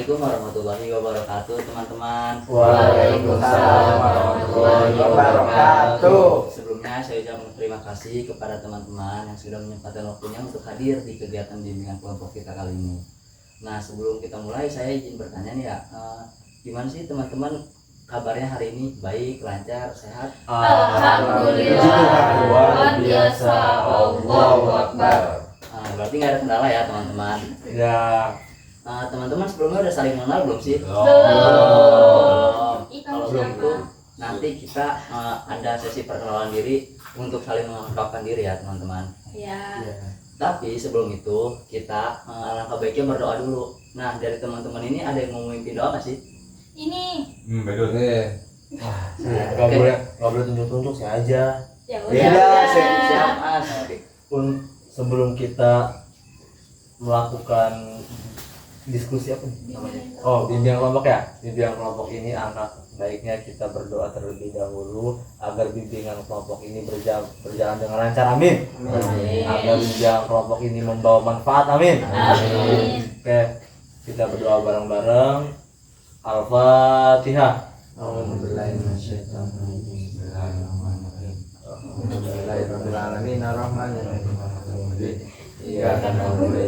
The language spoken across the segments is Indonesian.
Assalamualaikum warahmatullahi wabarakatuh, teman-teman. Waalaikumsalam warahmatullahi wabarakatuh. Sebelumnya saya ucapkan terima kasih kepada teman-teman yang sudah menyempatkan waktunya untuk hadir di kegiatan bimbingan kelompok kita kali ini. Nah, sebelum kita mulai, saya izin bertanya nih ya, gimana sih teman-teman kabarnya hari ini? Baik, lancar, sehat? Alhamdulillah, luar biasa. Allahu Akbar. Berarti nggak ada kendala ya teman-teman? Ya. Teman-teman sebelumnya udah saling mengenal belum sih? Belum. Kalau belum itu nanti kita ada sesi perkenalan diri untuk saling mengungkapkan diri ya teman-teman. Ya. Tapi sebelum itu kita alangkah baiknya berdoa dulu. Nah, dari teman-teman ini ada yang mau memimpin doa nggak sih? Ini. Betul nih. Gak boleh tunjuk-tunjuk sih aja. Ya Iya, udah. Siap, Mas. Sebelum kita melakukan diskusi apa nih namanya? Oh, bimbingan kelompok ya. Bimbingan kelompok ini anak baiknya kita berdoa terlebih dahulu agar bimbingan kelompok ini berjalan dengan lancar. Amin. Amin. Agar bimbingan kelompok ini membawa manfaat. Amin. Amin. Oke, kita berdoa bareng-bareng. Al-Fatihah. Bismillahirrahmanirrahim. Ar-Rahmanirrahim. Iya, Amin.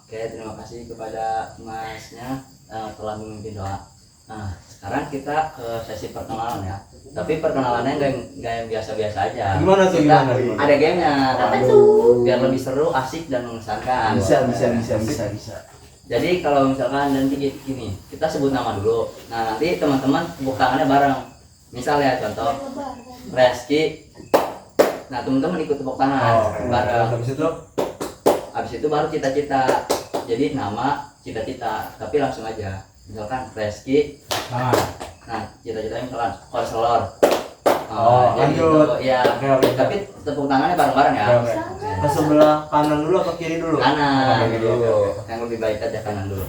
Oke, terima kasih kepada Masnya telah memimpin doa. Nah, sekarang kita ke sesi perkenalan ya. Tapi perkenalannya nggak yang biasa-biasa aja. Gimana tuh, Kita gimana? ada gamenya. Apa tuh? Biar lebih seru, asik dan mengesankan. Bisa. Jadi kalau misalkan nanti gini, kita sebut nama dulu. Nah, nanti teman-teman tepuk tangannya bareng. Misalnya contoh Reski. Nah, teman-teman ikut tepuk tangan bareng. Habis itu baru cita-cita. Jadi nama, cita-cita, tapi langsung aja. Misalkan Reski. Nah, cita-citanya misalkan konselor. Jadi lanjut. itu ya. Oke. Tapi tepuk tangannya bareng-bareng ya. Oke. Ke sebelah kanan dulu apa kiri dulu? Kanan. Oke, dulu. Yang lebih baik aja kanan dulu.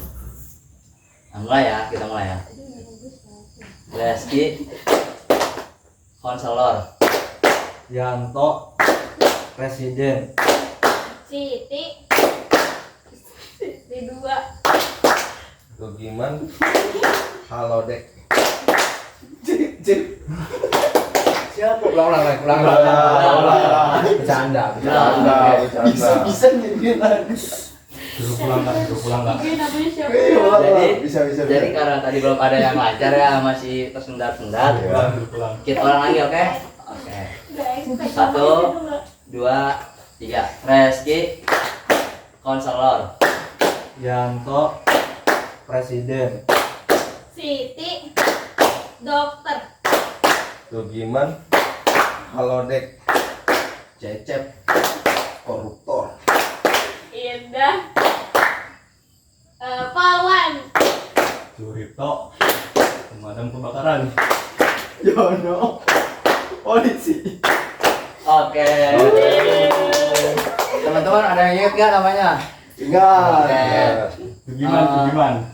Nah, mulai ya, kita mulai ya. Reski konselor. Yanto presiden. Siti. Siti 2. Tugiman. Halodeck. Siapa? Ulang. Bercanda. Bisa nyanyiin lagi. Suruh pulang nggak? Mungkin namanya siapa? Jadi karena tadi belum ada yang lancar ya, masih tersendat-sendat. Kita ulang lagi, oke? Oke. Satu. 2, 3. Reski konselor. Yanto presiden. Siti. Dokter. Tugiman. Halodeck. Cecep. Koruptor. Indah. Pahlawan. Suripto pemadam kebakaran. Yono. Polisi. Oke. Teman-teman ada yang ingat nggak namanya? Ingat.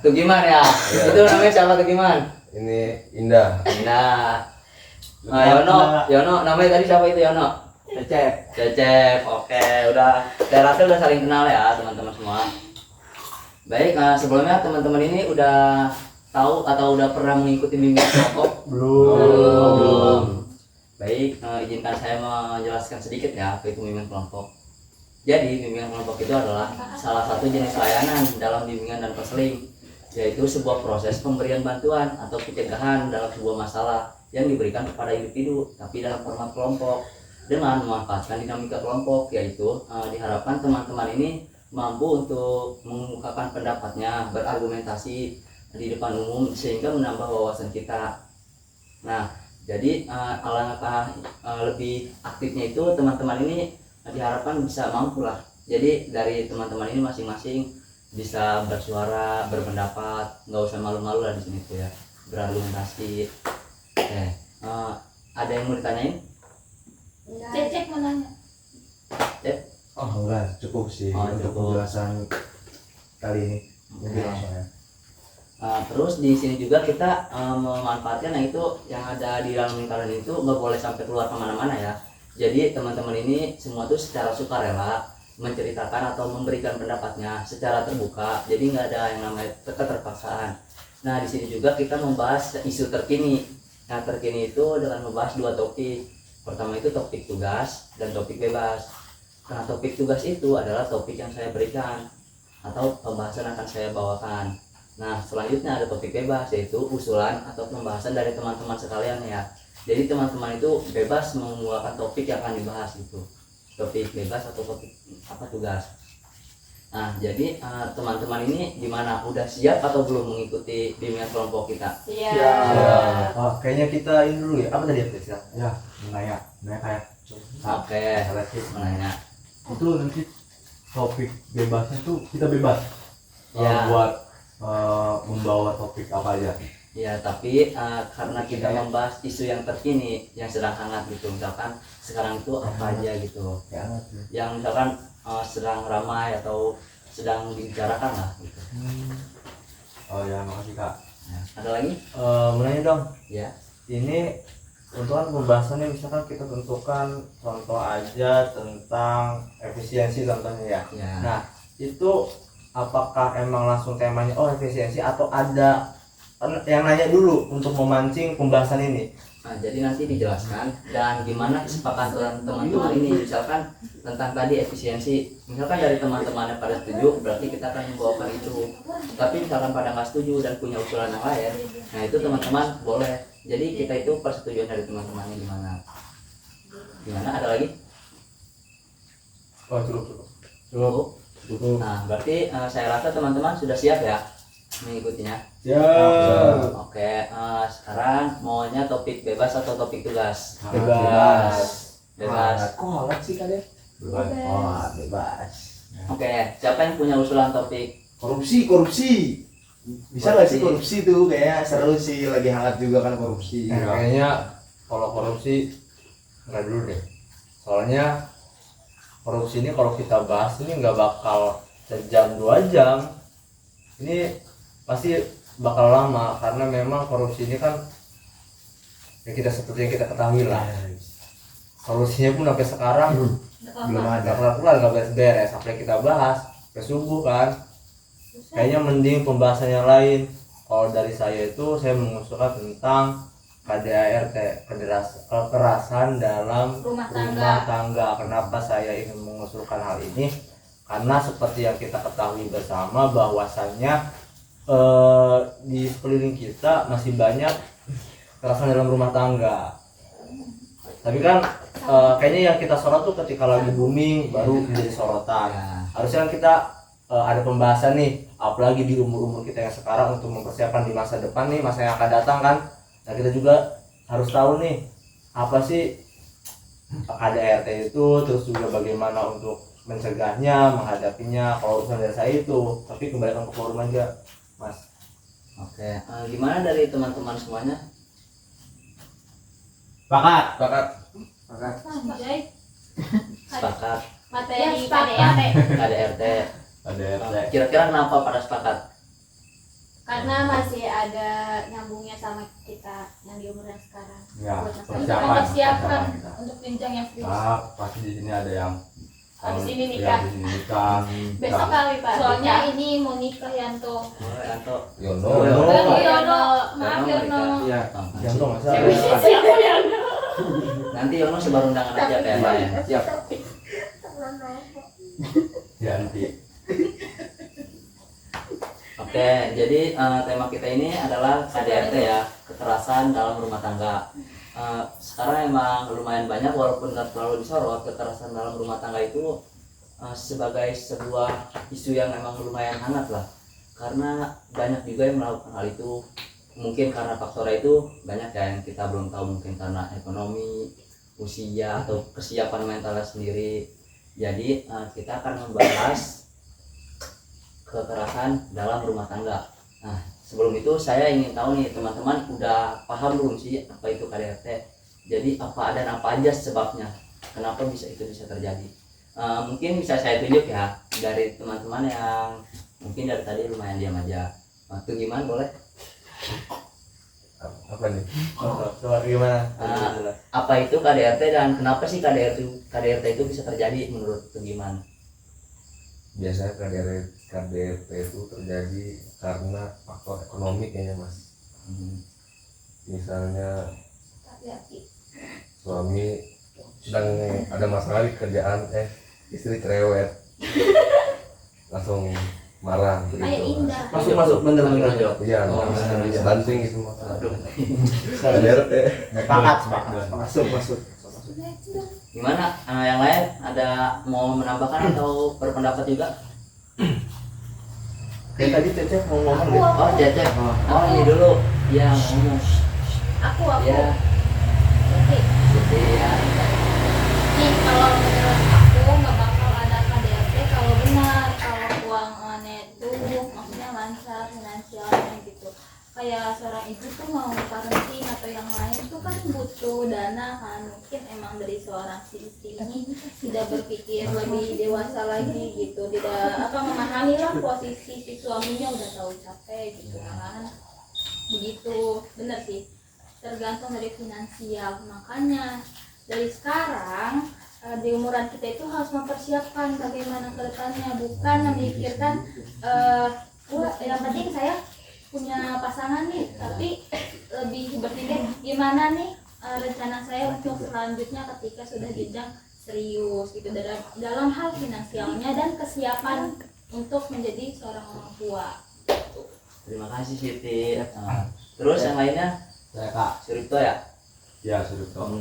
Tugiman ya. Itu namanya siapa Tugiman? Ini Indah. Nah, Yono namanya tadi siapa itu Yono? Cecep. Oke, udah. Saya rasa udah saling kenal ya teman-teman semua. Baik, sebelumnya teman-teman ini udah tahu atau udah pernah mengikuti bimbingan kelompok? Belum. Baik, izinkan saya menjelaskan sedikit ya apa itu bimbingan kelompok. Jadi, bimbingan kelompok itu adalah salah satu jenis layanan dalam bimbingan dan konseling, yaitu sebuah proses pemberian bantuan atau pencegahan dalam sebuah masalah yang diberikan kepada individu tapi dalam format kelompok dengan memanfaatkan dinamika kelompok, yaitu diharapkan teman-teman ini mampu untuk mengungkapkan pendapatnya, berargumentasi di depan umum sehingga menambah wawasan kita. Nah, jadi alangkah lebih aktifnya itu teman-teman ini diharapkan bisa mampu lah. Jadi dari teman-teman ini masing-masing bisa bersuara, berpendapat, nggak usah malu-malu lah di sini tuh ya, berargumentasi. Oke, ada yang mau ditanyain? Cecep mau nanya. Cep? Oh enggak, cukup sih untuk penjelasan kali ini. Mungkin langsung ya. Terus di sini juga kita memanfaatkan yang itu yang ada di dalam lingkaran itu nggak boleh sampai keluar kemana-mana ya. Jadi teman-teman ini semua tuh secara sukarela menceritakan atau memberikan pendapatnya secara terbuka. Jadi nggak ada yang namanya keterpaksaan. Nah di sini juga kita membahas isu terkini. Nah terkini itu dengan membahas dua topik. Pertama itu topik tugas dan topik bebas. Nah topik tugas itu adalah topik yang saya berikan atau pembahasan akan saya bawakan. Nah selanjutnya ada topik bebas, yaitu usulan atau pembahasan dari teman-teman sekalian ya. Jadi teman-teman itu bebas mengeluarkan topik yang akan dibahas itu, topik bebas atau topik apa tugas. Nah jadi teman-teman ini gimana, udah siap atau belum mengikuti bimbingan kelompok kita? Iya. Oh, kayaknya kita ini dulu ya. Apa tadi ya? Ya, nanya kayak Oke, menanya. Itu nanti topik bebasnya tuh kita bebas Ya. buat membawa topik apa aja. Ya, tapi karena kita membahas isu yang terkini, yang sedang hangat gitu, misalkan sekarang itu apa aja gitu, yang misalkan sedang ramai atau sedang dibicarakan lah gitu. Oh ya, makasih Kak. Nah, ada lagi? Mau nanya dong. Ya. Ini untuk pembahasannya misalkan kita tentukan contoh aja tentang efisiensi contohnya ya. Ya. Nah itu apakah emang langsung temanya efisiensi atau ada yang nanya dulu untuk memancing pembahasan ini? Nah, jadi nanti dijelaskan dan gimana kesepakatan teman-teman ini, misalkan tentang tadi efisiensi, misalkan dari teman-teman yang pada setuju berarti kita akan membawakan itu. Tapi misalkan pada nggak setuju dan punya usulan yang lain, nah itu teman-teman boleh. Jadi kita itu persetujuan dari teman-temannya gimana? Ada lagi? Oh cukup. Cukup. Nah berarti saya rasa teman-teman sudah siap ya mengikutinya. Ya. Oke, sekarang maunya topik bebas atau topik tugas? Bebas. Kolak sih kalian. Bebas. Oke, siapa yang punya usulan topik? Korupsi. Bisa nggak sih korupsi tuh, kayak seru sih, lagi hangat juga kan korupsi. Kayaknya kalau korupsi nggak dulu deh. Soalnya korupsi ini kalau kita bahas ini nggak bakal sejam 2 jam. Ini pasti bakal lama karena memang korupsi ini kan ya kita seperti yang kita ketahui lah. Solusinya pun sampai sekarang Belum ada. nggak kelar nggak beres-beres. Sampai kita bahas sampai subuh kan. Kayaknya mending pembahasan yang lain. Kalau dari saya itu saya mengusulkan tentang KDART, kekerasan dalam Rumah tangga. Kenapa saya ingin mengusulkan hal ini? Karena seperti yang kita ketahui bersama bahwasannya di sekeliling kita masih banyak kekerasan dalam rumah tangga. Tapi kan kayaknya yang kita sorot tuh ketika lagi booming baru menjadi sorotan. Harusnya kita ada pembahasan nih, apalagi di umur-umur kita yang sekarang untuk mempersiapkan di masa depan nih, masa yang akan datang kan. Nah kita juga harus tahu nih apa sih KDRT itu, terus juga bagaimana untuk mencegahnya, menghadapinya. Kalau urusan dari saya itu, tapi kembalikan ke forum aja, Mas. Oke, gimana dari teman-teman semuanya? Bakat. Anjay. Sepakat. Materi sepakat. KDRT. KDRT. Kira-kira kenapa pada sepakat? Karena masih ada nyambungnya sama kita yang di umur yang sekarang. Ya, Buat masa persiapan. Mempersiapkan kita. untuk jenjang yang serius. Pasti di sini ada yang Abis ini ya, nikah. di sini nikah. Besok kali Pak. Soalnya ini mau nikah Yanto. Yanto. Yono. Yono, maaf Yono. Iya. Jantung masa. Siapa Yono? Nanti Yono sebar undangan aja kayak Mbak ya. Siap. Ganti. Oke, jadi tema kita ini adalah KDRT ya, kekerasan dalam rumah tangga. Sekarang emang lumayan banyak walaupun nggak terlalu disorot, kekerasan dalam rumah tangga itu sebagai sebuah isu yang memang lumayan hangat lah. Karena banyak juga yang melakukan hal itu. Mungkin karena faktornya itu banyak ya yang kita belum tahu, mungkin karena ekonomi, usia atau kesiapan mentalnya sendiri. Jadi kita akan membahas kekerasan dalam rumah tangga. Nah, sebelum itu saya ingin tahu nih teman-teman udah paham belum sih apa itu KDRT? Jadi apa dan apa aja sebabnya? Kenapa bisa terjadi? Mungkin bisa saya tunjuk ya dari teman-teman yang mungkin dari tadi lumayan diam aja. Waktu gimana boleh? Apa nih? Coba gimana? Apa itu KDRT dan kenapa sih KDRT itu bisa terjadi menurut lu gimana? Biasanya KDRT itu terjadi karena faktor ekonomi kayaknya mas. Misalnya Hati-hati. suami sedang ada masalah di kerjaan, istri cerewet, langsung marah Kayak begitu. indah. Masuk bener. Iya, Oh, stunting itu mas. Aduh. KDRT. Masuk. Gimana? Yang lain ada mau menambahkan atau berpendapat juga? Kayak tadi Cecep mau ngomong deh. Oh, Cecep. Oh, ini dulu. Ya, ngomong. Aku. Ya, Oke. gitu ya. Nih kalau menurut aku nggak bakal ada KDRT kalau benar, kalau keuangannya itu maksudnya lancar finansialnya gitu. Kayak seorang ibu tuh mau parenting atau yang lain tuh kan butuh dana kan, mungkin emang dari seorang si istri ini tidak berpikir lebih dewasa lagi gitu, tidak memahami lah posisi si suaminya udah tahu capek gitu kan, begitu. Bener sih, tergantung dari finansial. Makanya dari sekarang di umuran kita itu harus mempersiapkan bagaimana ke depannya, bukan memikirkan yang penting saya punya pasangan nih, tapi lebih berpikir gimana nih rencana saya untuk selanjutnya ketika sudah jenjang serius gitu dalam hal finansialnya dan kesiapan untuk menjadi seorang orang tua. Terima kasih Siti. Terus yang lainnya? Saya Kak. Suripto ya? Ya Suripto.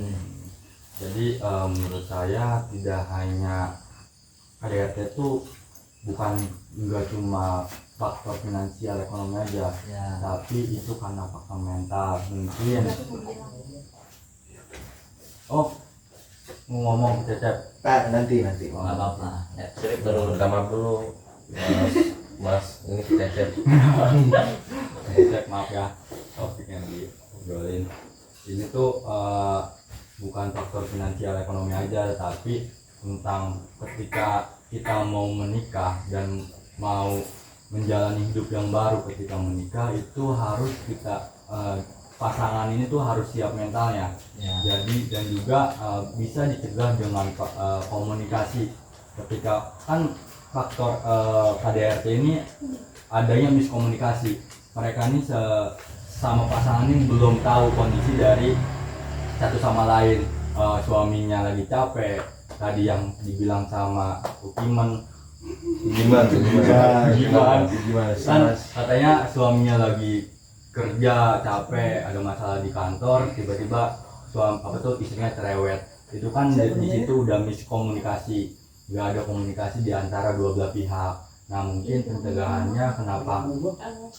Jadi menurut saya tidak hanya KDRT itu enggak cuma faktor finansial ekonomi aja, Ya. tapi itu karena faktor mental mungkin. Oh, mau ngomong ke Cecep. Nanti. Nggak apa-apa. Ya, Suripto dulu. Minta maaf dulu, mas ini Cecep. Cecep, maaf ya, topik yang diobrolin ini tuh bukan faktor finansial ekonomi aja, tapi tentang ketika kita mau menikah dan mau menjalani hidup yang baru. Ketika menikah itu harus kita pasangan ini tuh harus siap mentalnya. Ya. Jadi dan juga bisa dicegah dengan komunikasi. Ketika kan faktor KDRT ini adanya miskomunikasi. Mereka ini sama pasangan ini belum tahu kondisi dari satu sama lain. Suaminya lagi capek, tadi yang dibilang sama Ukiman Gimana? kan katanya suaminya lagi kerja capek, ada masalah di kantor, tiba-tiba istrinya cerewet. Itu kan di situ udah miskomunikasi, nggak ada komunikasi di antara dua belah pihak. Nah mungkin pencegahannya kenapa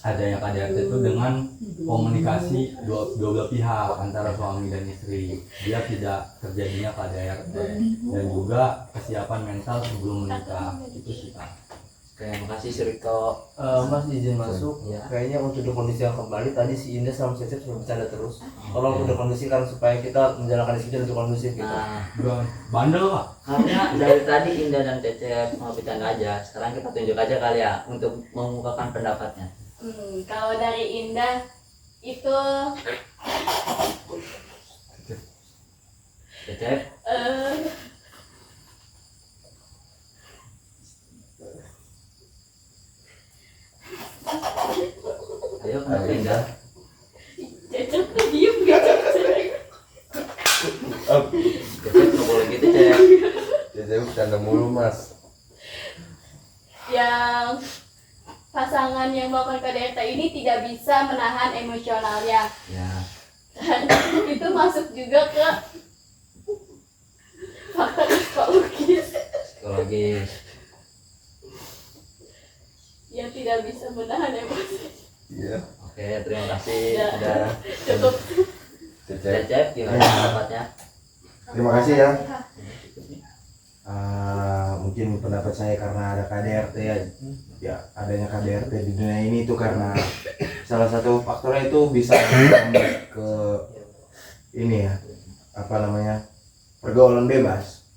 adanya KDRT itu dengan komunikasi dua belah pihak antara suami dan istri, biar tidak terjadinya KDRT, dan juga kesiapan mental sebelum menikah. Itu sih Pak. Oke, makasih Suripto. Mas izin masuk. Ya. Kayaknya untuk dikondisikan kembali tadi si Indah sama Cecep sudah bercanda terus. Tolong udah kondisikan supaya kita menjalankan diskusi untuk kondusif gitu. Nah, Bandel Pak. karena dari tadi Indah dan Cecep mau bercanda aja, sekarang kita tunjuk aja kali ya untuk mengungkapkan pendapatnya. Kalau dari Indah itu Cecep, ayo kenapa Indah? Cecep diem gak? Cecep nggak boleh gitu Cecep. Cecep bercanda mulu mas. Yang pasangan yang melakukan KDRT ini tidak bisa menahan emosionalnya, Ya, dan itu masuk juga ke faktor psikologis psikologis. yang tidak bisa menahan emosi. Iya. Oke, terima kasih Ya. sudah. Cukup. Cecep. Cecep, gimana pendapatnya? Terima kasih ya. Mungkin pendapat saya karena ada KDRT ya adanya KDRT di dunia ini itu karena salah satu faktornya itu bisa menyambut ke ini ya, apa namanya, pergaulan bebas.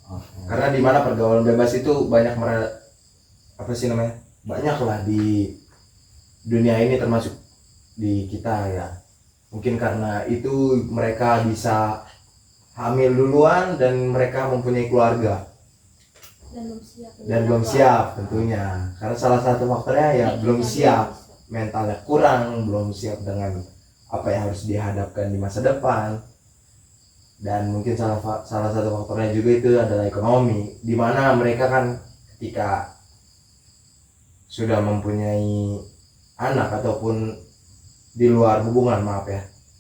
Karena di mana pergaulan bebas itu banyak banyak lah di dunia ini, termasuk di kita ya. Mungkin karena itu mereka bisa hamil duluan dan mereka mempunyai keluarga dan belum siap tentunya, karena salah satu faktornya ya belum siap, mentalnya kurang, belum siap dengan apa yang harus dihadapkan di masa depan. Dan mungkin salah satu faktornya juga itu adalah ekonomi, di mana mereka kan ketika sudah mempunyai anak ataupun di luar hubungan,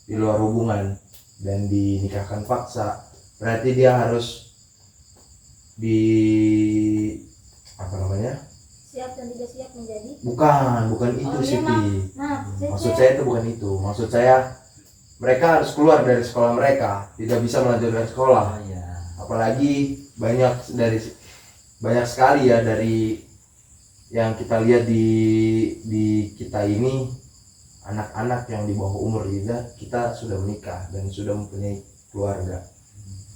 di luar hubungan dan dinikahkan paksa, berarti dia harus Siap dan tidak siap menjadi. bukan itu Oh, iya, Siti. Nah, Maksud saya itu bukan itu. Maksud saya mereka harus keluar dari sekolah mereka, tidak bisa melanjutkan sekolah. Oh iya. Apalagi banyak sekali ya dari yang kita lihat di kita ini, anak-anak yang di bawah umur kita sudah menikah dan sudah mempunyai keluarga.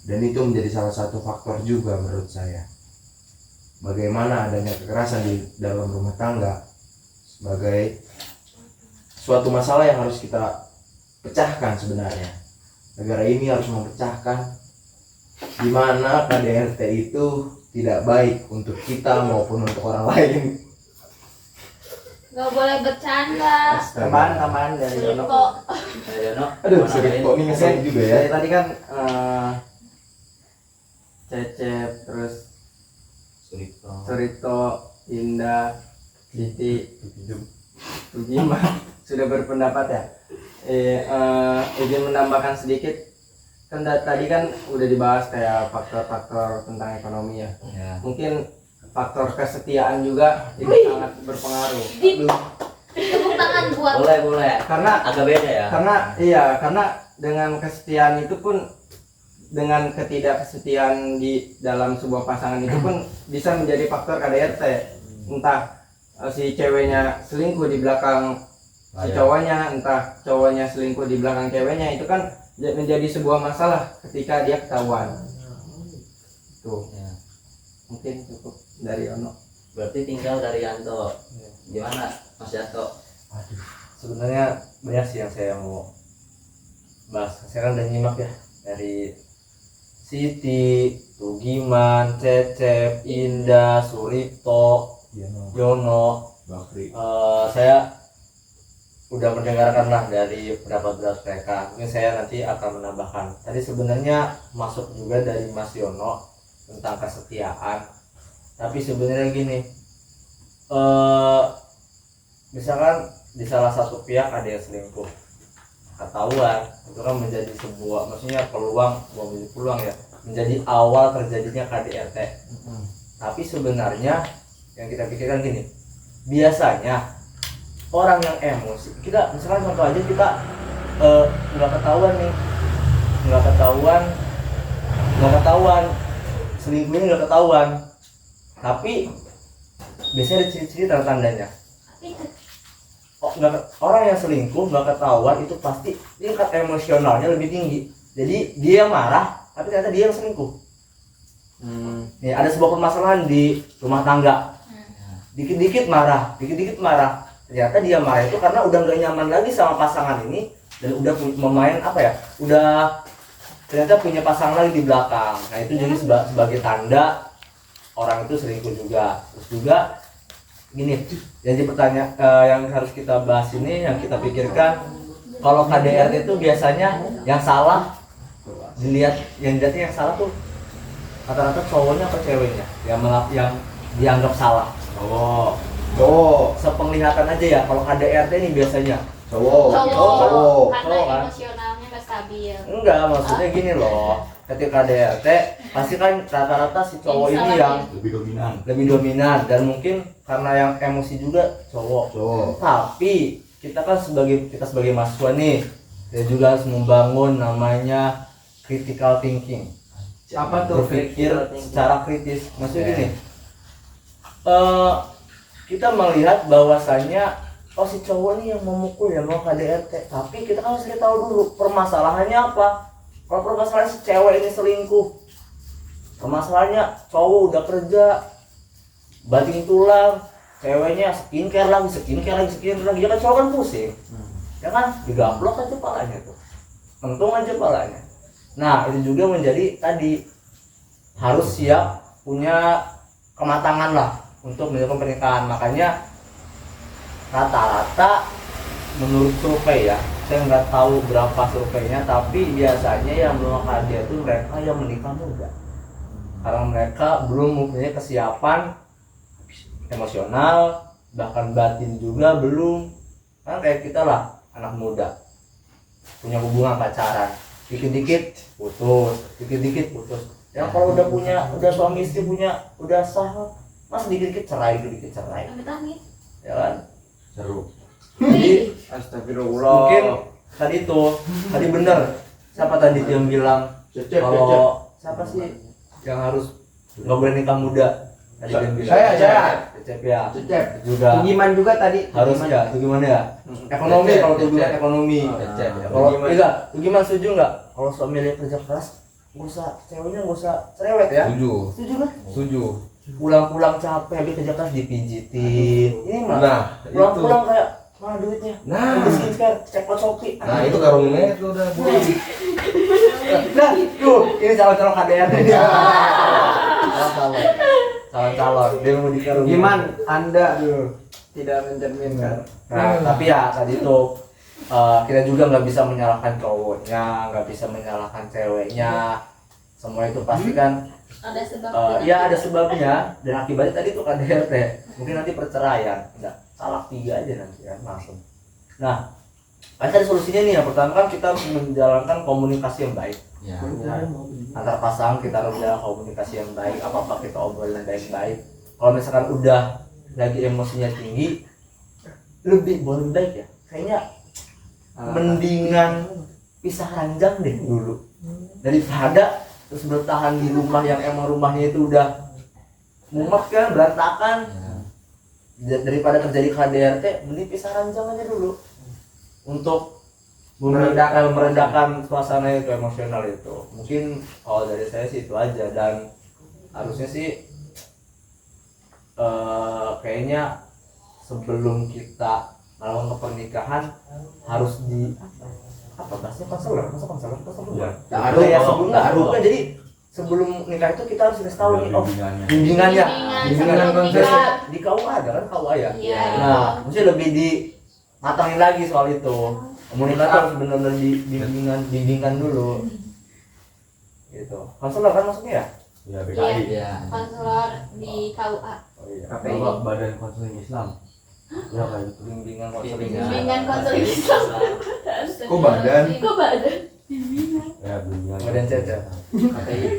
Dan itu menjadi salah satu faktor juga menurut saya. Bagaimana adanya kekerasan di dalam rumah tangga sebagai suatu masalah yang harus kita pecahkan sebenarnya. Negara ini harus memecahkan di mana KDRT itu tidak baik untuk kita maupun untuk orang lain. Gak boleh bercanda. Teman-teman dari Yono. Suripto. Dari Yono. Aduh, mau sorry nambahin? kok ini ngeselin juga ya. Dari tadi kan Cecep, terus Surito, Indah, Siti, Tugima sudah berpendapat ya. Izin menambahkan sedikit, kan tadi kan udah dibahas kayak faktor-faktor tentang ekonomi ya. Ya. Mungkin faktor kesetiaan juga itu sangat berpengaruh. Tepuk tangan buat. Boleh. Karena Agak beda ya. karena dengan kesetiaan itu pun, dengan ketidakkesetiaan di dalam sebuah pasangan itu pun bisa menjadi faktor KDRT. Entah si ceweknya selingkuh di belakang si cowoknya, entah cowoknya selingkuh di belakang ceweknya, itu kan menjadi sebuah masalah ketika dia ketahuan. Tuh, Ya. mungkin cukup dari Ono. Berarti tinggal dari Yanto. Gimana Mas Yanto? Sebenarnya banyak sih yang saya mau bahas. Saya kan udah nyimak ya dari Siti, Tugiman, Cecep, Indah, Surito, Yono. Bakri. Saya udah mendengarkan lah dari pendapat mereka. Mungkin saya nanti akan menambahkan. Tadi sebenarnya masuk juga dari Mas Yono tentang kesetiaan. Tapi sebenarnya gini, misalkan di salah satu pihak ada yang selingkuh, ketahuan, itu kan menjadi sebuah, maksudnya peluang ya, menjadi awal terjadinya KDRT. Tapi sebenarnya yang kita pikirkan gini, biasanya orang yang emosi, kita misalkan contoh aja kita nggak ketahuan selingkuhnya nggak ketahuan, tapi biasanya ada ciri-ciri tanda-tandanya. Orang yang selingkuh nggak ketahuan itu pasti tingkat emosionalnya lebih tinggi, jadi dia marah tapi ternyata dia yang selingkuh. Nih ada sebuah permasalahan di rumah tangga, dikit-dikit marah, ternyata dia marah itu karena udah nggak nyaman lagi sama pasangan ini dan udah memain udah ternyata punya pasangan lagi di belakang. Nah itu jadi sebagai tanda orang itu selingkuh juga. Terus juga gini, jadi pertanyaan yang harus kita bahas ini, yang kita pikirkan, kalau KDRT itu biasanya yang salah yang salah tuh rata-rata cowoknya atau ceweknya yang dianggap salah. Cowok. Sepenglihatan aja ya, kalau KDRT ini biasanya Cowok. Karena kan? emosionalnya gak stabil. enggak, maksudnya gini loh, ketika KDRT pasti kan rata-rata si cowok ini yang lebih dominan dan mungkin karena yang emosi juga cowok. Tapi kita kan sebagai mahasiswa nih, ya juga harus membangun namanya critical thinking. Apa tuh Berpikir secara kritis. Maksudnya gini, kita melihat bahwasannya si cowok nih yang memukul, yang mau KDRT, tapi kita kan harus tahu dulu permasalahannya apa. Kalau permasalahan si cewek ini selingkuh, permasalahannya cowok udah kerja banting tulang, ceweknya skincare lagi, ya kan cowok kan pusing. ya kan, digaplok aja palanya tuh, mentung aja palanya. Nah itu juga menjadi tadi harus siap punya kematangan lah untuk melakukan pernikahan. Makanya rata-rata menurut survei ya, saya nggak tahu berapa surveinya, tapi biasanya yang belum KDRT itu mereka yang menikah muda karena mereka belum mempunyai kesiapan emosional, bahkan batin juga belum. Kan kayak kita lah, anak muda punya hubungan pacaran, dikit-dikit putus, dikit-dikit putus. Ya kalau udah suami istri udah sah, mas dikit-dikit cerai, Amit-amit. ya kan. Seru. Jadi Astagfirullah. mungkin tadi bener siapa tadi yang bilang kalau siapa sih yang harus nggak boleh nikah muda, tadi yang bilang Saya. Cecep ya Cecep. juga Tugiman juga tadi. harus ya. Itu gimana ya, ekonomi, Cecep, kalau tujuan Cecep. ekonomi. Cecep. Ya, kalau Tugiman. enggak, itu gimana, setuju nggak kalau suami dia kerja keras, ceweknya nggak usah cerewet ya? Setuju kan? Setuju. Pulang-pulang capek habis kerja keras dipijitin, ini mah Nah, pulang-pulang kayak mana duitnya, Nah. beli skincare, cek Shopee. Nah, itu karungnya itu udah. Nah, tuh, ini calon-calon KDRT nih. Calon-calon, dia mau dikarungin. Tugiman, Anda tidak mencerminkan. Nah, tapi ya tadi itu kita juga nggak bisa menyalahkan cowoknya, nggak bisa menyalahkan ceweknya. Semua itu pasti kan Ada sebabnya. ya ada sebabnya, dan akibatnya tadi itu KDRT. Mungkin nanti perceraian, enggak, talak 3 aja nanti ya langsung. Nah, kan tadi solusinya nih, yang pertama kan kita harus menjalankan komunikasi yang baik. Ya. Antar pasangan kita harus menjalankan komunikasi yang baik, apa-apa kita obrolin baik-baik. Kalau misalkan udah lagi emosinya tinggi, lebih baik ya kayaknya mendingan pisah ranjang deh dulu, daripada terus bertahan di rumah yang emang rumahnya itu udah mumet kan, berantakan. Daripada terjadi KDRT, mending pisah ranjang aja dulu untuk meredakan suasana itu, emosional itu. Mungkin kalau dari saya sih itu aja, dan harusnya sih kayaknya sebelum kita melakukan pernikahan harus di apa bahasnya, konselor Ya. ada ya, sebelum nggak kan, jadi sebelum nikah itu kita harus kasih tahu nih, oh bimbingannya sebelum konsep nikah. di KUA ada kan, KUA ya. Iya. Nah, mesti lebih dimatangin lagi soal itu. Komunikasi harus benar-benar dibimbingan dulu. Gitu. Konselor kan maksudnya ya? Ya BKI. Iya. Konselor di KUA. Oh iya. Apa Badan Konseling Islam. Ya kayak gitu. Bimbingan konseling. Bimbingan konseling Islam. Kok badan? Kok badan? Ya bimbingan. Badan Cecep. KPI.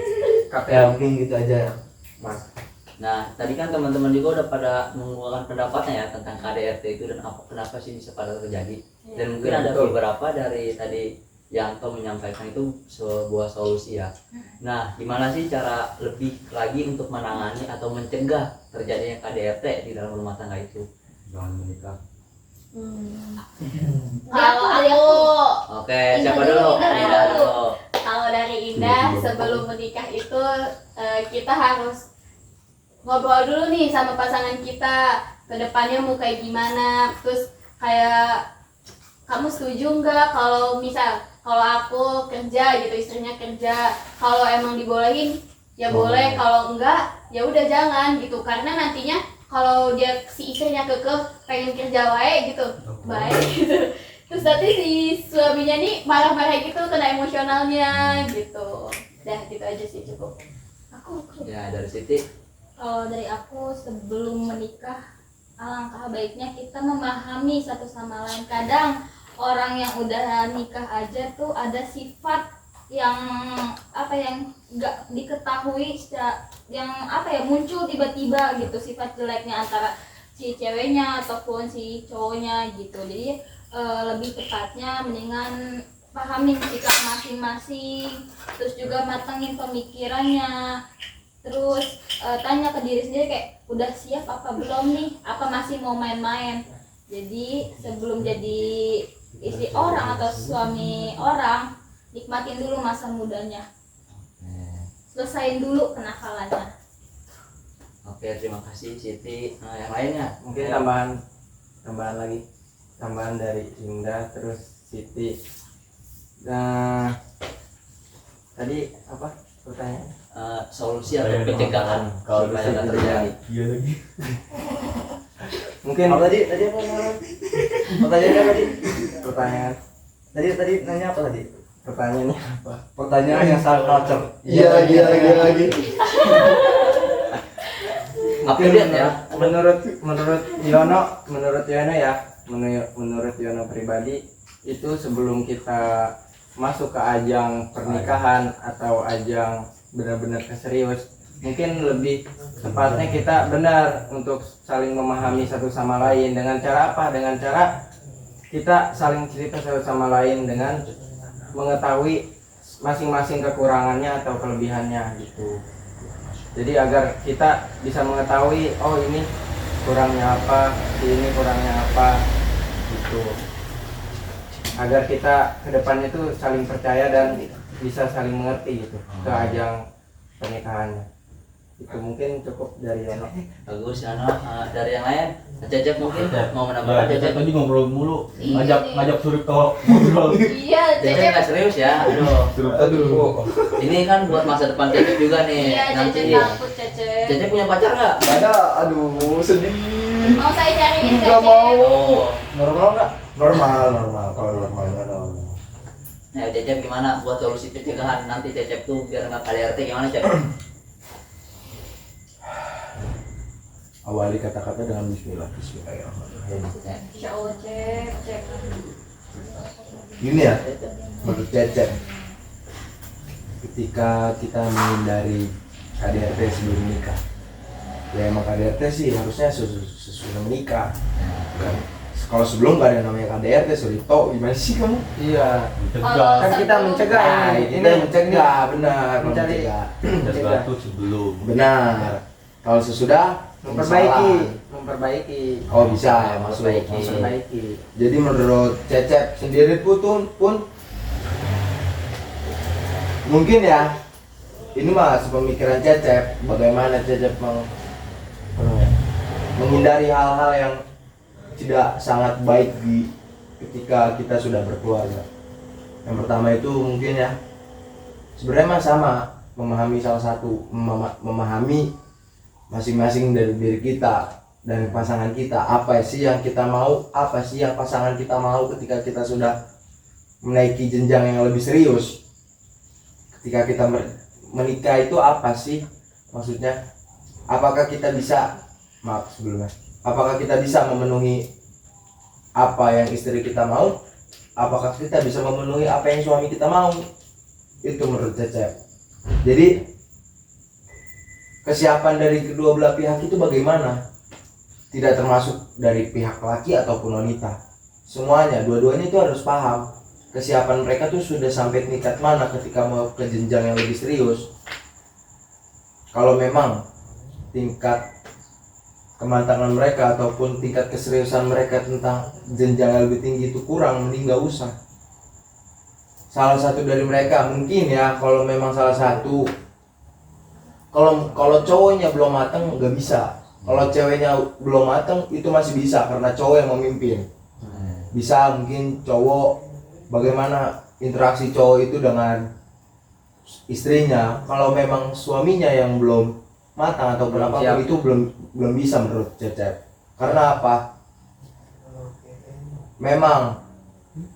Ya mungkin gitu aja, Mas. Nah, tadi kan teman-teman juga udah pada mengeluarkan pendapatnya ya tentang KDRT itu dan kenapa sih bisa pada terjadi. Dan mungkin ada beberapa dari tadi Yanto menyampaikan itu sebuah solusi ya. Nah, gimana sih cara lebih lagi untuk menangani atau mencegah terjadinya KDRT di dalam rumah tangga itu? Jangan menikah. Kalau aku, Oke, siapa dulu? Indah dulu. kalau dari Indah, sebelum menikah itu kita harus ngobrol dulu nih sama pasangan kita, ke depannya mau kayak gimana. Terus kayak kamu setuju nggak kalau aku kerja gitu, istrinya kerja, kalau emang dibolehin ya boleh, kalau enggak ya udah jangan gitu, karena nantinya kalau dia si istrinya kekeh pengen kerja wae gitu, baik gitu, terus nanti si suaminya nih marah-marah gitu, kena emosionalnya gitu. Dah gitu aja sih, cukup. Aku Ya, dari Siti. kalau dari aku, sebelum menikah alangkah baiknya kita memahami satu sama lain. Kadang orang yang udah nikah aja tuh ada sifat yang nggak diketahui, yang muncul tiba-tiba gitu, sifat jeleknya antara si ceweknya ataupun si cowoknya gitu. Jadi lebih tepatnya mendingan pahamin sikap masing-masing, terus juga matengin pemikirannya, terus tanya ke diri sendiri kayak udah siap apa belum nih, apa masih mau main-main. Jadi sebelum jadi istri orang atau suami orang, nikmatin dulu masa mudanya, selesain dulu kenakalannya. Oke, terima kasih Siti. Nah, yang lainnya Mungkin tambahan lagi. tambahan dari Indah terus Siti. Nah, tadi apa pertanyaannya? Solusi atau pencegahan Kalau supaya nggak terjadi. Iya lagi. Mungkin Apa tadi apa pertanyaannya tadi? pertanyaan Tadi nanya apa tadi? pertanyaannya apa? Pertanyaan yang sangat culture. Iya lagi. Update ya. Menurut Yono ya, menurut Yono pribadi itu sebelum kita masuk ke ajang pernikahan atau ajang benar-benar keserius, mungkin lebih tepatnya kita benar untuk saling memahami satu sama lain. Dengan cara apa? Dengan cara kita saling cerita satu sama lain dengan mengetahui masing-masing kekurangannya atau kelebihannya gitu. Jadi agar kita bisa mengetahui, oh ini kurangnya apa, ini kurangnya apa gitu. Agar kita ke depannya itu saling percaya dan bisa saling mengerti gitu ke ajang pernikahannya. Itu mungkin cukup dari Yono. Bagus Yono. Dari yang lain, Cecep mungkin mau Ya, menambahkan kita Cecep. tadi ngobrol mulu, Iya. ngajak Suripto ngobrol. Iya, Cecep Cecep. nggak serius ya, aduh. Aduh. Ini kan buat masa depan Cecep juga nih. Iya, Nanti Cecep takut Cecep. Cecep punya pacar nggak? Ada, aduh sedih. Mau saya cariin Nggak Cecep? mau. Oh. Normal nggak? Normal kalau normal. Nah, Cecep gimana buat solusi pencegahan nanti Cecep tuh biar nggak KDRT gimana Cecep? Awali kata-kata dengan Bismillahirrahmanirrahim. Insya Allah Cecep. Gini ya, menurut Cecep, ketika kita menghindari KDRT sebelum nikah, ya emang KDRT sih harusnya sesudah menikah. Kalau sebelum nggak ada yang namanya KDRT, Suripto gimana sih kamu? Iya. Mencegah. Kan kita mencegah Nah, ini. kita mencegah, benar, Mencari. Mencegah tuh sebelum. Benar. Kalau sesudah memperbaiki. Oh bisa ya masuk. Memperbaiki. Jadi menurut Cecep sendiri pun mungkin ya ini mah sepemikiran Cecep, bagaimana Cecep menghindari hal-hal yang tidak sangat baik ketika kita sudah berkeluarga. Yang pertama itu mungkin ya sebenarnya mah sama, memahami salah satu, memahami masing-masing dari diri kita dan pasangan kita, apa sih yang kita mau, apa sih yang pasangan kita mau ketika kita sudah menaiki jenjang yang lebih serius. Ketika kita menikah itu apa sih maksudnya? Apakah kita bisa, apakah kita bisa memenuhi apa yang istri kita mau? Apakah kita bisa memenuhi apa yang suami kita mau? Itu menurut Cecep. Jadi kesiapan dari kedua belah pihak itu bagaimana? Tidak termasuk dari pihak laki ataupun wanita. Semuanya, dua-duanya itu harus paham kesiapan mereka tuh sudah sampai tingkat mana ketika mau ke jenjang yang lebih serius. Kalau memang tingkat kematangan mereka ataupun tingkat keseriusan mereka tentang jenjang yang lebih tinggi itu kurang, mending gak usah. Salah satu dari mereka mungkin ya, kalau memang salah satu, kalau cowoknya belum matang nggak bisa. Kalau ceweknya belum matang itu masih bisa karena cowok yang memimpin. Bisa mungkin cowok bagaimana interaksi cowok itu dengan istrinya. Kalau memang suaminya yang belum matang ataupun apapun itu belum bisa menurut Cecep. Karena apa? Memang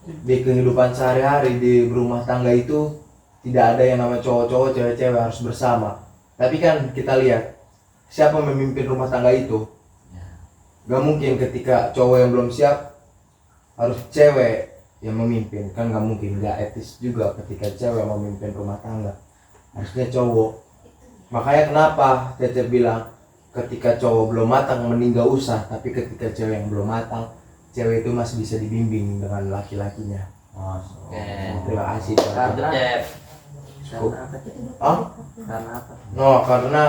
di kehidupan sehari-hari di rumah tangga itu tidak ada yang namanya cowok-cowok, cewek-cewek harus bersama. Tapi kan kita lihat siapa memimpin rumah tangga itu. Gak mungkin ketika cowok yang belum siap harus cewek yang memimpin, kan gak mungkin, gak etis juga ketika cewek yang memimpin rumah tangga, harusnya cowok. Makanya kenapa Cecep bilang ketika cowok belum matang mending gak usah, tapi ketika cewek yang belum matang, cewek itu masih bisa dibimbing dengan laki-lakinya. Oke. Terima kasih. Mantap Cep. Karena apa? Oh? Karena apa? No, karena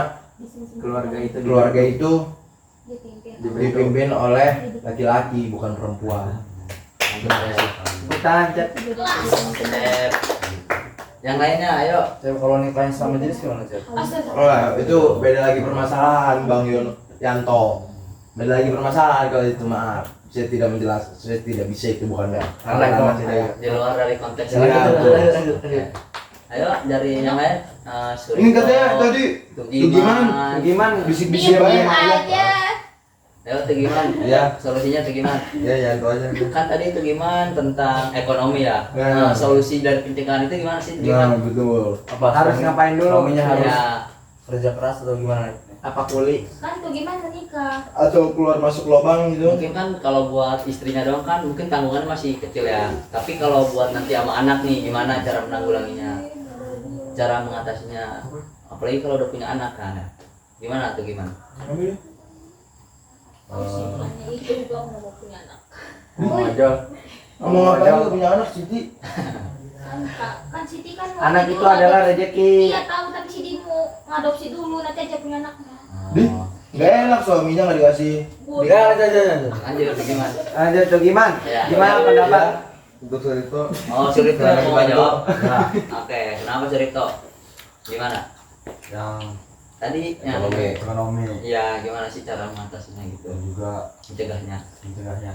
keluarga itu dipimpin oleh laki-laki bukan perempuan. Tepuk tangan, Cep. Cep. Yang lainnya ayo. Cep, kalau nikahnya sama jenis gimana Cep? Oh, itu beda lagi permasalahan Bang Yanto. Balik lagi permasalahan kalau itu, maaf. Saya tidak bisa itu bukan Karena itu masih saya. Di luar dari konteks. Ya, lanjut. Ayo dari yang lain. Surito, Ini katanya tadi Tugiman. Gimana? bisik-bisik Diem banget. aja. Ayo Tugiman. Ya. Solusinya Tugiman. Ya, ya itu aja. Kan tadi Tugiman tentang ekonomi ya. Ya. Solusi dari pencegahan itu gimana sih Nah, Tugiman? betul. Apa Harus ngapain dulu? Suaminya harus Ya, kerja keras atau gimana? Apa kuli? Kan tuh gimana nikah? Atau keluar masuk lubang gitu. mungkin kan kalau buat istrinya doang kan mungkin tanggungannya masih kecil ya. Tapi kalau buat nanti sama anak nih gimana cara menanggulanginya? Cara mengatasinya. Apalagi kalau udah punya anak kan. Ya. Gimana tuh gimana? Hanya itu juga mau punya anak. Mau aja. Kamu ngapain nggak punya anak, Siti? Kan Siti kan mau Anak dulu itu adalah adopsi. rezeki. Iya tahu, tapi Siti mau ngadopsi dulu nanti aja punya anaknya. Dih, nggak enak suaminya nggak dikasih. Enggak, jangan. Lanjut Tugiman. Lanjut tuh gimana? Ya. Gimana pendapat? Untuk Surito. Oh, Surito Nah, mau bantu. jawab. Nah, Oke, kenapa Surito? Gimana? yang Tadi yang ekonomi ya gimana sih cara mengatasinya gitu, dan juga mencegahnya? mencegahnya.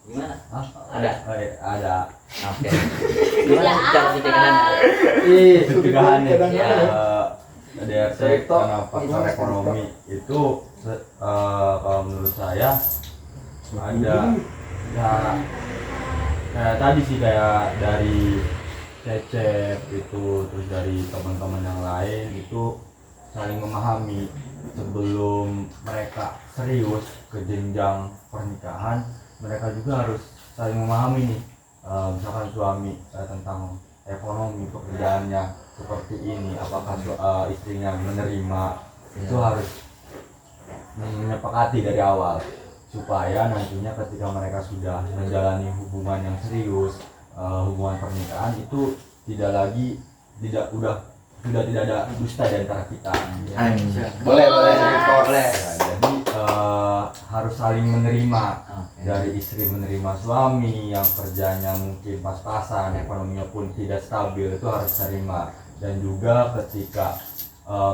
Gimana? Ah, Ada? ada. Oke. Gimana sih cara pencegahannya? Ih, Pencegahannya Ya. KDRT Surito, karena faktor itu ekonomi itu kalau menurut saya ada ya kayak tadi sih, kayak dari Cecep itu, terus dari teman-teman yang lain itu saling memahami sebelum mereka serius ke jenjang pernikahan. Mereka juga harus saling memahami nih, misalkan suami tentang ekonomi pekerjaannya seperti ini, apakah istrinya menerima, itu harus menyepakati dari awal supaya nantinya ketika mereka sudah menjalani hubungan yang serius, hubungan pernikahan itu sudah tidak ada dusta di antara kita. Boleh. boleh. Ya, jadi harus saling menerima. Oke. Dari istri menerima suami yang kerjanya mungkin pas-pasan, ekonominya pun tidak stabil, itu harus terima. Dan juga ketika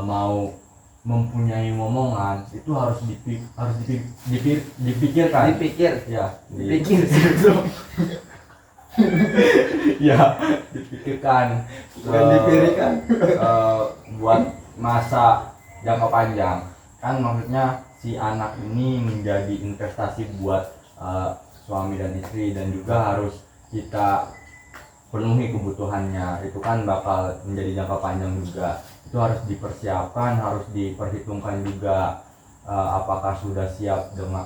mau mempunyai momongan itu harus dipikirkan. Dipikir. Ya, Dipikir sebelum. ya, dipikirkan. Bukan dipikirkan. Buat masa jangka panjang. Kan maksudnya si anak ini menjadi investasi buat suami dan istri, dan juga harus kita penuhi kebutuhannya. Itu kan bakal menjadi jangka panjang juga. Itu harus dipersiapkan, harus diperhitungkan juga apakah sudah siap dengan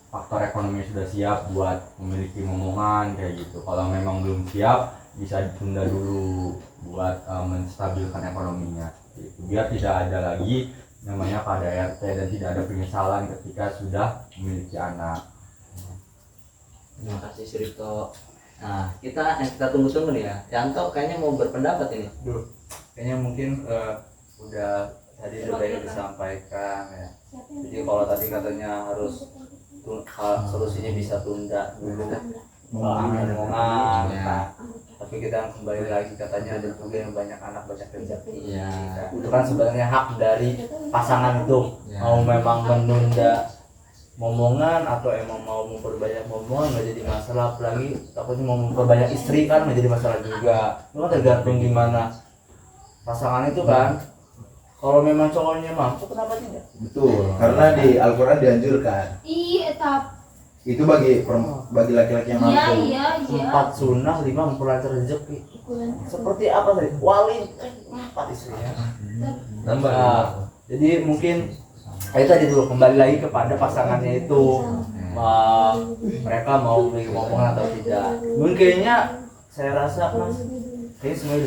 faktor ekonomi, sudah siap buat memiliki momongan kayak gitu. Kalau memang belum siap, bisa ditunda dulu buat menstabilkan ekonominya gitu. Biar tidak ada lagi namanya KDRT dan tidak ada penyesalan ketika sudah memiliki anak. Terima kasih Surito. Nah, kita tunggu-tunggu nih ya. Yanto kayaknya mau berpendapat ini. Kayaknya mungkin udah tadi udah banyak disampaikan ya. Jadi kalau tadi katanya harus solusinya bisa tunda dulu omongan. Nah, tapi kita kembali lagi katanya ada juga yang banyak anak banyak rezeki. Iya. Itu kan sebenarnya hak dari pasangan itu, Ya. mau memang menunda momongan atau emang mau memperbanyak momongan nggak jadi masalah. Apalagi takutnya mau memperbanyak istri kan menjadi masalah juga. Itu kan tergantung gimana pasangan itu kan. Kalau memang cowoknya mampu, kenapa tidak? Betul. Karena di Al-Quran dianjurkan. Iya, tapi Itu bagi laki-laki yang iya mampu. iya iya. 4 sunnah, 5 memperlancar rezeki. Seperti apa tadi? Wali 4 istrinya. Nambah. Nah, jadi mungkin itu tadi dulu kembali lagi kepada pasangannya itu, mereka mau beli momongan atau tidak. Mungkin kayaknya saya rasa mas, kayaknya semuanya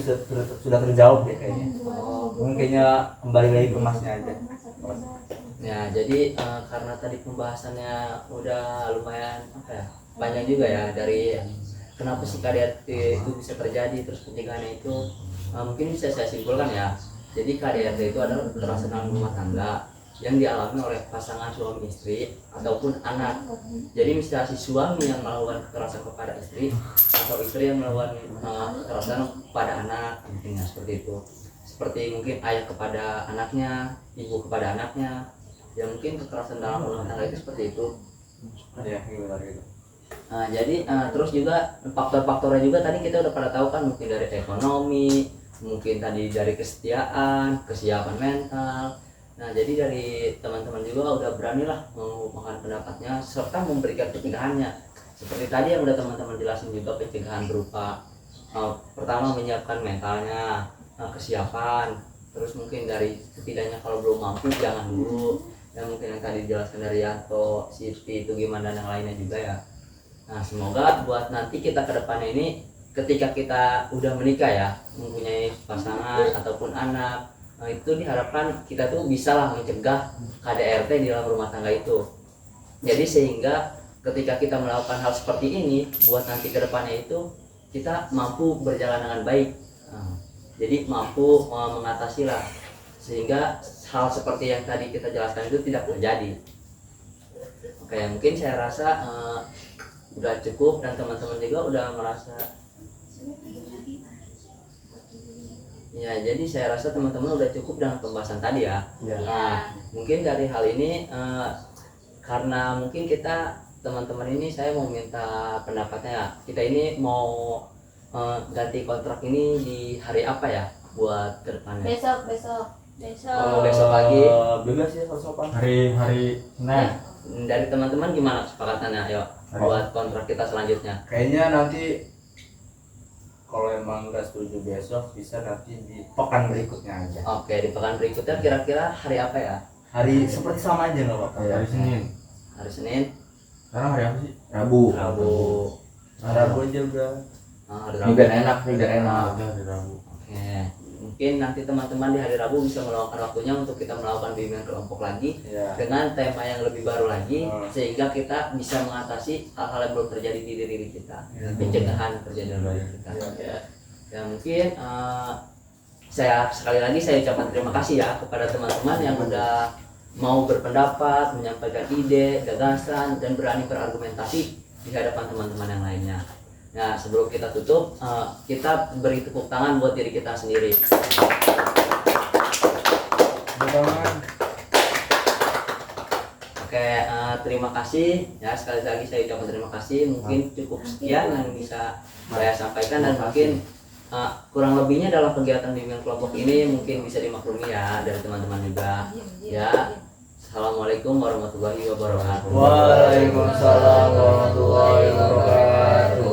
sudah terjawab deh kayaknya. Mungkin kayaknya kembali lagi ke masnya aja. Ya, jadi karena tadi pembahasannya udah lumayan panjang juga ya, dari kenapa sih KDRT itu bisa terjadi, terus pencegahannya itu mungkin bisa saya simpulkan ya. Jadi KDRT itu adalah kekerasan dalam rumah tangga yang dialami oleh pasangan suami istri ataupun anak. Jadi misalnya si suami yang melakukan kekerasan kepada istri atau istri yang melakukan kekerasan kepada anak, intinya seperti itu. seperti mungkin ayah kepada anaknya, ibu kepada anaknya, ya mungkin kekerasan dalam rumah tangga itu seperti itu. Ya gimana gitu. Nah, jadi terus juga faktor-faktornya juga tadi kita udah pada tahu kan, mungkin dari ekonomi, mungkin tadi dari kesetiaan, kesiapan mental. Nah, jadi dari teman-teman juga udah beranilah mengungkapkan pendapatnya serta memberikan pencegahannya. Seperti tadi yang udah teman-teman jelasin juga, pencegahan berupa pertama menyiapkan mentalnya, kesiapan, terus mungkin dari setidaknya kalau belum mampu jangan dulu. Ya mungkin yang tadi dijelaskan dari Yanto, Siti itu gimana dan yang lainnya juga ya. Nah, semoga buat nanti kita ke depannya ini ketika kita udah menikah ya, mempunyai pasangan ataupun anak, nah itu diharapkan kita tuh bisa lah mencegah KDRT di dalam rumah tangga itu. Jadi sehingga ketika kita melakukan hal seperti ini, buat nanti ke depannya itu kita mampu berjalan dengan baik. Nah, jadi mampu mengatasi lah, sehingga hal seperti yang tadi kita jelaskan itu tidak terjadi. Oke, mungkin saya rasa udah cukup dan teman-teman juga udah merasa. Ya, jadi saya rasa teman-teman udah cukup dengan pembahasan tadi ya. Nah, mungkin dari hal ini karena mungkin kita teman-teman ini saya mau minta pendapatnya. Kita ini mau ganti kontrak ini di hari apa ya buat kedepannya? Besok. Oh, besok pagi. Bebas ya sopan. Hari Senin. Dari teman-teman gimana kesepakatannya? Ayo buat kontrak kita selanjutnya. Kayaknya nanti kalau emang nggak setuju besok bisa nanti di pekan berikutnya aja. Oke, di pekan berikutnya kira-kira hari apa ya? Hari seperti sama aja nggak apa-apa. Hari Senin. Hari Senin, Sekarang hari apa sih? Rabu. Rabu aja udah. hari Ini Rabu. biar enak, nih biar enak. Ada hari Rabu. Oke, mungkin nanti teman-teman di hari Rabu bisa meluangkan waktunya untuk kita melakukan bimbingan kelompok lagi Ya. dengan tema yang lebih baru lagi, Hmm. sehingga kita bisa mengatasi hal-hal yang belum terjadi di diri kita, pencegahan terjadi dalam diri kita. Ya mungkin saya sekali lagi saya ucapkan terima kasih ya kepada teman-teman yang udah mau berpendapat, menyampaikan ide, gagasan, dan berani berargumentasi di hadapan teman-teman yang lainnya. Nah, sebelum kita tutup, kita beri tepuk tangan buat diri kita sendiri. Oke, terima kasih ya, sekali lagi saya ucapkan terima kasih. Mungkin cukup sekian yang bisa saya sampaikan, dan mungkin kurang lebihnya dalam kegiatan bimbingan kelompok ini mungkin bisa dimaklumi ya dari teman-teman juga. Ya, assalamualaikum warahmatullahi wabarakatuh. Waalaikumsalam warahmatullahi wabarakatuh.